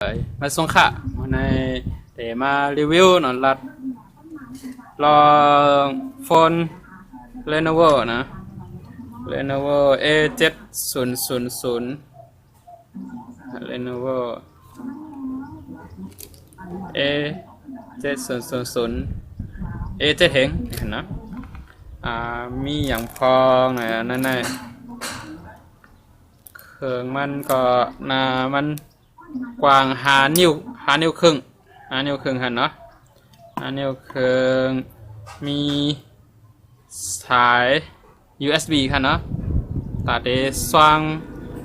มาส่งค่ะในแต่มารีวิวหน่อยลัดลองโฟน Lenovo นะ Lenovo A7000 Lenovo A7000 A7 เห็นนะมีอย่างพองหน่อยนั่นเครื่องมันก็มันกว้าง5 นิ้วครึ่งหันเนาะ5 นิ้วครึ่งมีสาย USB ค่ะเนาะตาเดสว่าง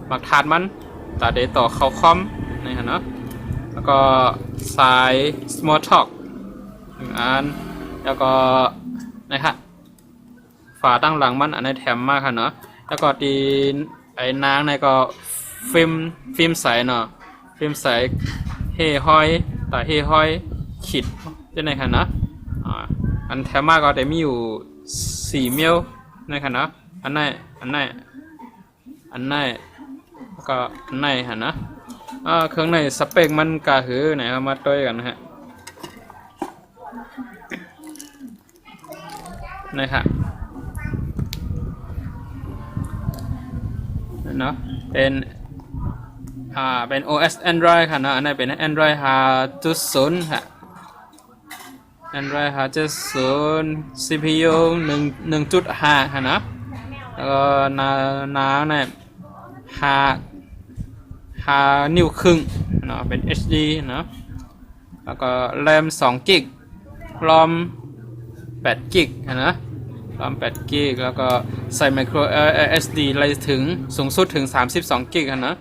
บักถาดมันตาเดต่อเข้าคอมนี่ค่ะเนาะแล้วก็สาย Small Talk 1 อันแล้วก็นะครับฝาตั้งหลังมันอันนี้แถมมากค่ะเนาะแล้วก็ตีไอ้นางในก็ฟิล์มใสเนาะฟิล์มใสเฮ่ห้อยตาเฮ่ห้อยขีดได้ไหนค่ะเนาะอันแถมมากก็ได้มีอยู่4 มิลนะครับเนาะอันไหนก็อันไหนฮะนะเครื่องในสเปคมันก็คือไหนเอามาต้วยกันนะฮะนี่ฮะเนาะเป็น OS Android ค่ะเนาะอันนี้เป็น Android 5.0 ค่ะ Android 5.0 CPU 1.5 ค่ะนะแล้วก็เนี่ย5 นิ้วครึ่งเนาะเป็น HD เนาะแล้วก็แรม2 กิกรอม8 กิกนะรอม8 กิกแล้วก็ใส่ micro SD ไล่ถึงสูงสุดถึง32 กิกนะ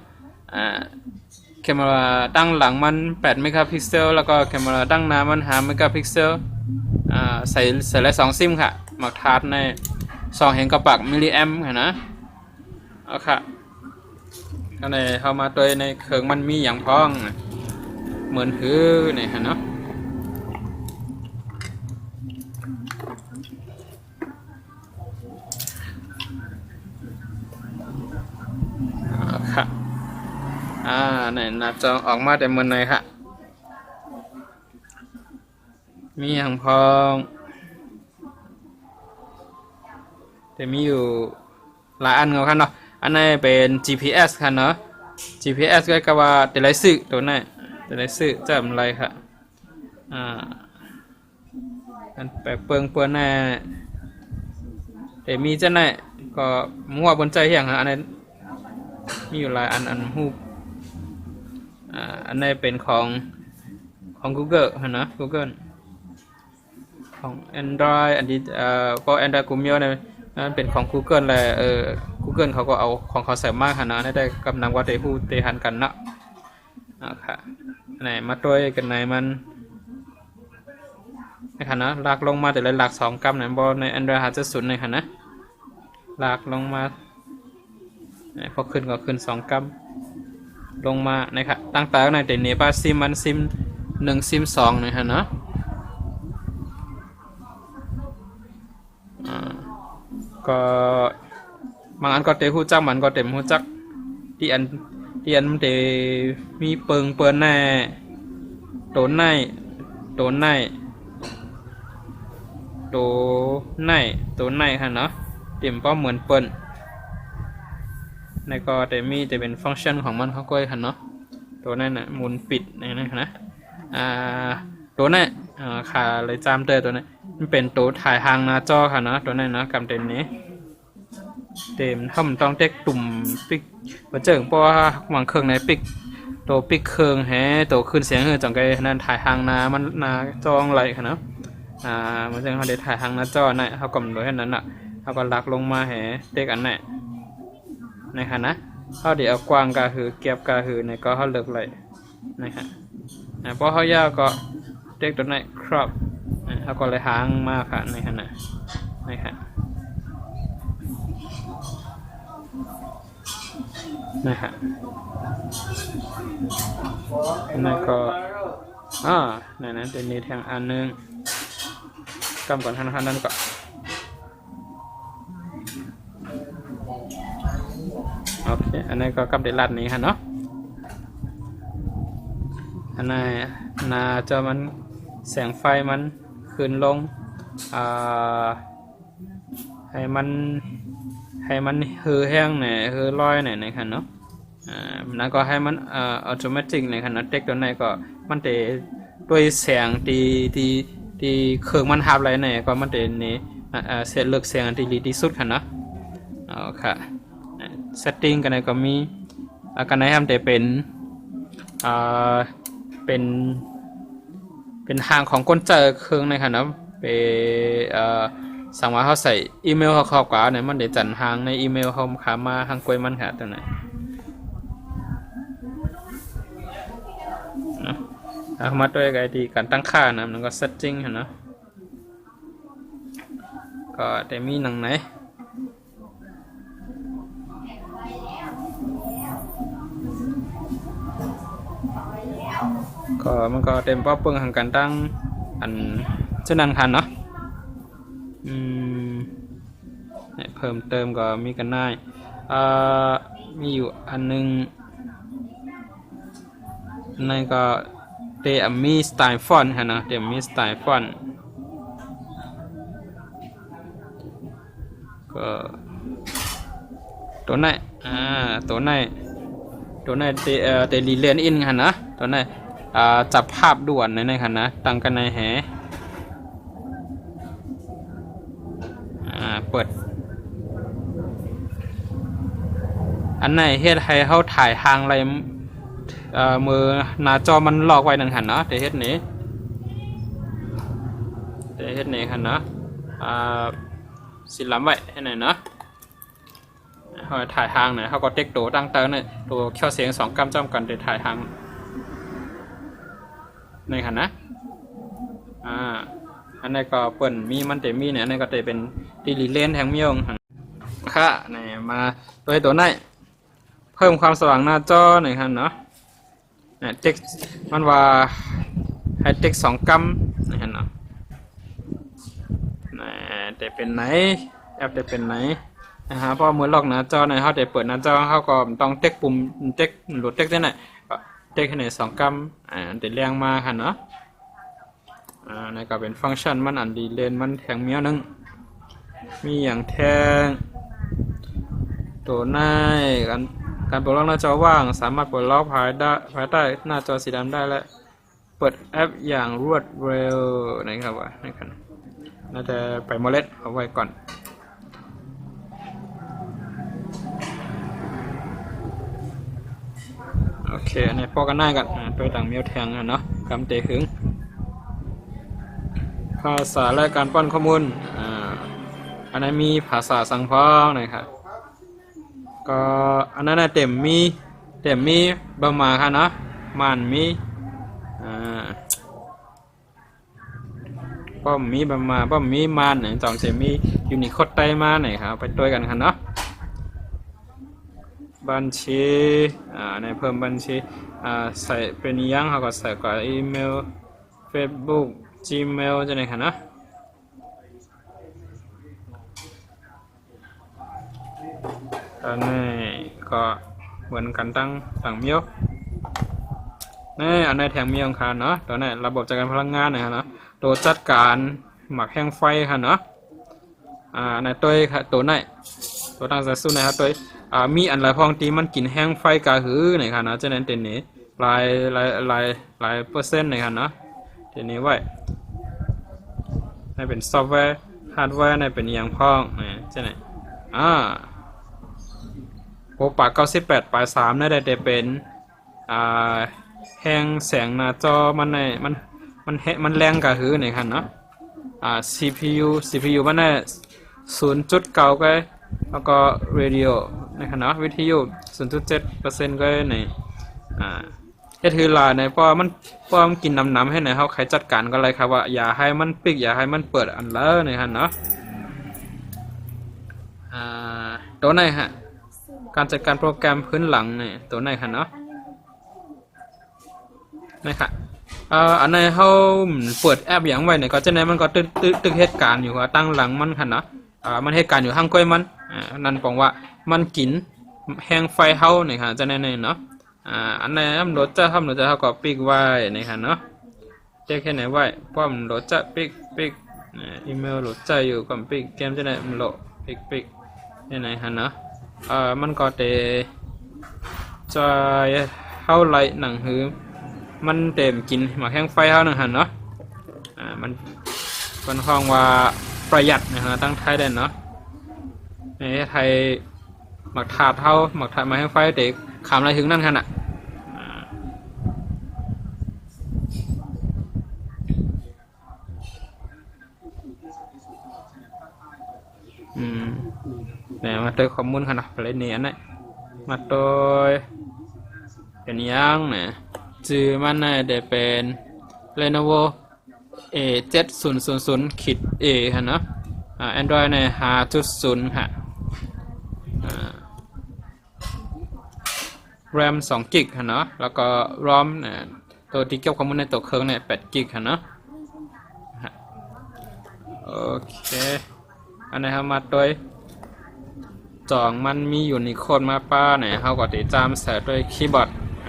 แคมราตั้งหลังมัน8 เมกะพิกเซลแล้วก็แคมราตั้งหน้ามัน5 เมกะพิกเซลใส่ได้2 ซิมค่ะหมักทาร์ดใน2 เห็นกระปักมิลลิแอมป์ค่ะนะเอาค่ะก็ในเข้ามาตัวในเครื่องมันมีอย่างพ้องเหมือนหือนี่ค่ะเนาะค่ะเนี่ยหน้าจอออกมาแต่เหมือนไหนค่ะมีอย่างพ้องแต่มีอยู่หลายอันเงาค่ะเนาะอันนี้เป็น GPS ค่ะเนาะ GPS ก็กว่าแต่ไรสื่อตัวนี้แต่ไรสื่อจำอะไรค่ะอันแปลกเปื้อนแน่แต่มีจะไหนก็มั่วบนใจอย่างอันนี้มีอยู่หลายอันหูอันนี้เป็นของ Google ค่ะเนาะ Google ของ Android อันนี้พอ Android กูมีเนี่ยนั่นเป็นของ Google แหละGoogle เขาก็เอาของเขาใส่มากขนาดนั้นได้กำลังว่าเตหูเตหันกันเนาะค่ะไหนมาตัวกันไหนมันในขณะลากลงมาแต่ละหลัก2 กรัมไหนบอลใน Android 5.0ในขณะลากลงมาพอขึ้นก็ขึ้น2 กรัมลงมาในค่ะตั้งแต่ในแต่เนปาซิมมันซิม1 ซิม 2ในขณะก็บางอันก็เตะหูจักมันก็เต็มหูจักที่อันมันเตมีเปิงแน่โดนในค่ะเนาะเต็มก็เหมือนเปิ้นในก็แต่มีแต่เป็นฟังก์ชันของมันเขาก็ค่ะเนาะตัวนั้นน่ะหมุนปิดนะตัวนั้นขาเลยจามเตอตัวนั้นมันเป็นตัวถ่ายห่างหน้าจอค่ะเนาะตัวนั้นนะกำเต็มนี้เต็มถ้ามันต้องเต็กตุ่มปิกมาเจอเพราะว่าหวังเครื่องในปิกตัวปิกเครื่องแฮตัวขึ้นเสียงจังไกนั่นถ่ายห่างหน้ามันหน้าจออะไรค่ะเนาะมันจะเขาได้ถ่ายห่างหน้าจอน่ะเขากำหนดให้นั้นน่ะเขาก็ลักลงมาแฮเต็กอันไหนในค่ะนะเขาเดี๋ยวเอากว้างกาหือเก็บกาหือในก็เขาเลิกเลยนะครับเพราะเขายาวก็เต็กตัวไหนครอบเขาก็เลยห่างมากค่ะในค่ะนะครับนั่นก็นั่นเป็นนี้แทงอันนึงกำก่อนทางนั้นก็โอเคอันนี้ก็กำเด็ดลัดนี้ค่ะเนาะ อันนั้นหน้าจอมันแสงไฟมันขึ้นลงอ่าให้มันฮือแห้งเนี่ยฮือลอยเนี่ยในคันเนาะแล้วก็ให้มันอัตโนมัติในคันเทคตัวไหนก็มันจะด้วยแสงที่เครื่องมันทับอะไรเนี่ยก็มันจะนี่เสียเลือกแสงที่ดีที่สุดคันเนาะเอาค่ะ setting กันไหนก็มีกันไหนทำแต่เป็นทางของก้นเจอเครื่องในคันเนาะไปสั่งว่าเขาใส่อีเมลเขาเข้ากว่าเนี่ยมันเดี๋ยวจัดทางในอีเมลเขาขามาทางกล้วยมันค่ะตัวไหนนะเอามาด้วยไอดีการตั้งค่านะมันก็ setting เห็นเนาะก็แต่มีหนังไหนก็มันก็เต็มป้อเปิงทางการตั้งอันเช่นนั้นคันเนาะเพิ่มเติมก็มีกันได้มีอยู่อันนึงนั่นก็เตมีสไตล์ฟอนต์นะเตมีสไตล์ฟอนต์ก็ตัวไหนตัวไหนเตลีเลนอินค่ะนะตัวไหนจับภาพด่วนในค่ะนะตั้งกันในแหเปิดอันไหนเฮ็ดให้เขาถ่ายทางอะไรมือหน้าจอมันลอกไว้นั่นค่ะนะแต่เฮ็ดนี้ค่ะนะสิล้ำไว้ให้ไหนนะเขาถ่ายทางเนี่ยเขาก็เต็กตัวตั้งเตอร์เนี่ยตัวเขี้ยวเสียง2 กำจำกันแต่ถ่ายทางในค่ะนะอันนี้ก็เปิ่นมีมันแต่มีเนี่ยอันนี้ก็จะเป็นดีลีเลนแทงเมียงค่ะนี่มาตัวไหนเพิ่มความสว่างหน้าจอหน่อยครับเนาะเต็กมันว่าให้เต็ก2 กำนะครับเนาะแต่เป็นไหนแอปจะเป็นไหนนะฮะเพราะเมื่อล็อกหน้าจอเนี่ยเขาจะเปิดหน้าจอเขาก็ต้องเต็กปุ่มเต็กโหลดเต็กได้ไหนก็เต็กให้2 กำจะเรียงมาค่ะเนาะนี่ก็เป็นฟังก์ชันมันอันดีเลนมันแทงเมียวนึงมีอย่างแทงตัวหน้าการปลดล็อกหน้าจอว่างสามารถปลดล็อกภายใต้หน้าจอสีดำได้และเปิดแอปอย่างรวดเร็วนะครับว่านี่ครับน่าจะไปโมเลตเอาไว้ก่อนโอเคในพอกันหน้ากันตัวต่างเมียวแทงเนาะกำเตะหึงภาษาและการป้อนข้อมูลอันนั้นมีภาษาสังพ้องนะครับก็อันนั้นเต็มมีบะมาค่ะเนาะมันมีป้อมมีบะมาป้อมมีมันไหนจองเต็มมียูนิโคดไตมาไหนครับไปด้วยกันค่ะเนาะบัญชีในเพิ่มบัญชีใส่เป็นยังเขาก็ใส่กับอีเมล Facebook Gmail จะไหนค่ะนะอันนี้ก็เหมือนกันตั้งเมียวนี่อันนี้แทงเมียวค่ะเนาะตัวนี้ระบบจัดการพลังงานนะเนาะตัวจัดการหมักแห้งไฟค่ะเนาะในตัวไหนตัวตั้งใจสู้นะครับตัวมีอันหลายพองตีมันกินแห้งไฟกาหือในค่ะนะจะนั้นเต็นนี้หลายเปอร์เซ็นต์ในค่ะเนาะเต็นนี้ไว้ในเป็นซอฟต์แวร์ฮาร์ดแวร์ในเป็นอย่างพ้องจะไหนโอปาก98ปลาย3ได้แต่เป็นแห้งแสงหน้าจอมันแรงกาหือในค่ะเนาะCPU มันได้0.9ก็แล้วก็เรดิโอนะครับเนาะวิทยุ 0.7% ก็ในก็คือลาในป้อมกินน้ำให้ในเขาใครจัดการก็เลยครับว่าอย่าให้มันปิดอย่าให้มันเปิดอันเลอะนะครับเนาะตัวไหนฮะการจัดการโปรแกรมพื้นหลังเนี่ยตัวไหนค่ะเนาะนะครับอันไหนเขาเปิดแอปอย่างไว้เนี่ยก็จะไหนมันก็ตึกเหตุการณ์อยู่ว่าตั้งหลังมันค่ะเนาะมันเหตุการณ์อยู่ข้างก้อยมันนั่นบอกว่ามันกินแห้งไฟเฮาเนี่ยค่ะจะไหนเนาะ อันไหนมันโหลดจะทำโหลดจะเขาก็ปิกไว้นะครับเนาะเจ๊แค่ไหนไว้ป้อมโหลดจะปิกอีเมลโหลดจะอยู่กับปิกเกมจะได้มันโหลดปิกยังไงฮะเนาะมันก็จะเข้าไลน์หนังหือมันเต็มกินหมาแข้งไฟเขาหนังหันเนาะมันค่อนข้างว่าประหยัดนะฮะตั้งไทยได้เนาะในไทยหมักถาดเท่าหมักถาดมาแข้งไฟเด็กขามอะไรถึงนั่นขนาดเนี่ยมาตัวข้อมูลขนาดอะไรเนี่ยนะมาตัวเป็นยังเนี่ยชื่อมันเนี่ยจะเป็น Lenovo A7000-A ฮะเนาะAndroid เนี่ย5.0 ฮะRAM 2 กิกฮะเนาะแล้วก็ ROM เนี่ยตัวที่เก็บข้อมูลในตัวเครื่องเนี่ย8 กิกฮะเนาะโอเคอันนี้ครับมาด้วยจองมันมีอยู่ในโค้ดมาป้าเนี่ยเขาก็ติดจามใส่ด้วยคีย์บอร์ด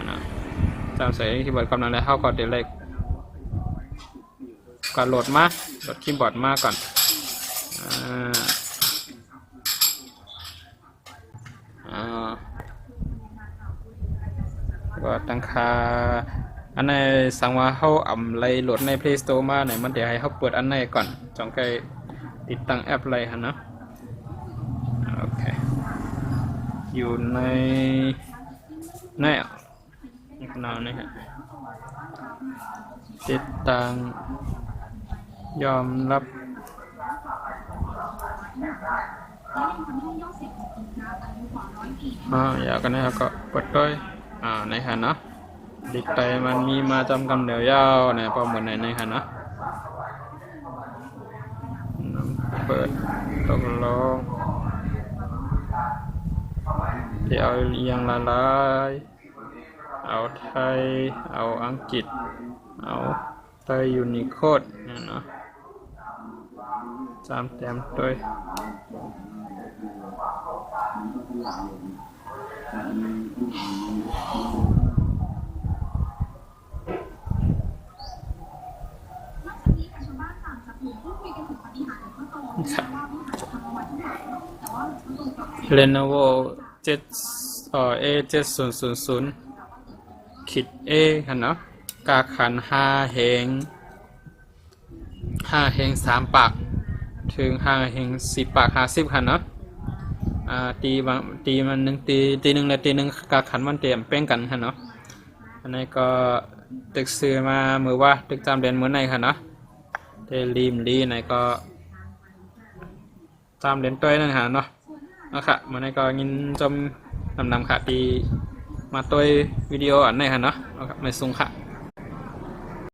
นะจามใส่คีย์บอร์ดกำลังแล้วเขาก็ติดเลยก็โหลดคีย์บอร์ดมาก่อนก็ตั้งค่าอันไหนสั่งว่าเขาอะไรโหลดใน Play Store มาเนี่ยมันเดี๋ยวให้เขาเปิดอันไหนก่อนจองใกล้ติดตั้งแอปอะไรฮะเนาะโอเคอยู่ในนาวนี่ฮะติดตั้งยอมรับอยากกันนะครับก็เปิดด้วยในฮะเนาะดิกไตมันมีมาจำกำเดียวยาวเนี่ยพอเหมือนในฮะเนาะเปิดตกลงเดี๋ยวเอาอย่างละลายเอาไทยเอาอังกฤษเอาไทยยูนิโคดเนี่ยเนาะจำเต็มด้วยLenovo A7000 A ค่ะเนาะกาขัน5 เฮง3 ปากถึง5 เฮง4 ปาก50ค่ะเนาะตีมันตีหนึ่งและตีหนึ่งกาขันมันเตรียมเป้งกันค่ะเนาะอันนี้ก็ตึกซื้อมามือว่าตึกจำเดือนมื้อไหนค่ะเนาะเทลีไหนก็จำเดือนต้อยนั่นค่ะเนาะค่ะมื้อไหนก็ยินจมนำค่ะตีมาต้อยวิดีโออันไหนค่ะเนาะไม่ส่งค่ะ